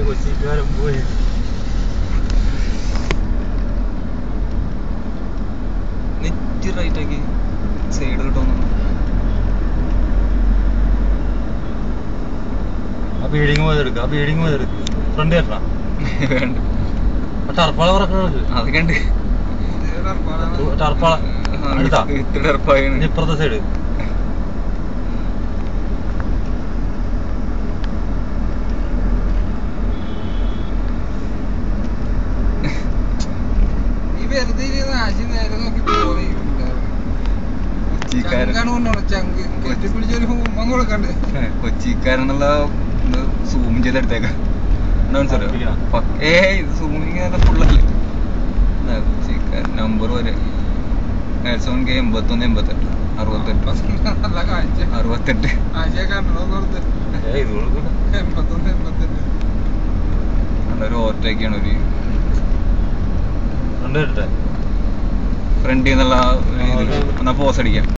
കൊച്ചിക്കാരൻ പോയി. Net right ആക്കി side കിട്ടുന്നു. ആ ബീഡിങ് പോയതെടുക്കുക, ആ ബീഡിങ് പോയതെടുക്കുക. ഫ്രണ്ട് കയറ്റണം. വേണ്ട, ടർപ്പാള പറക്കുന്നത് അതൊക്കെ ഉണ്ട്. ടർപ്പാള എടുത്താ ഇപ്പുറത്തെ സൈഡ്. കൊച്ചിക്കാരെന്നുള്ള സൂം ചെയ്തെടുത്തേക്കാം. ഇത് സൂമിങ് ഫുള്ളല്ലേ. കൊച്ചിക്കാരൻ നമ്പർ വരെ എൽസോൺ കെ 81 88 68 ഒരു ഓവർടേക്കാണ്. ഒരു ഫ്രണ്ടിൽ നിന്നുള്ള പോസ് അടിക്കാം.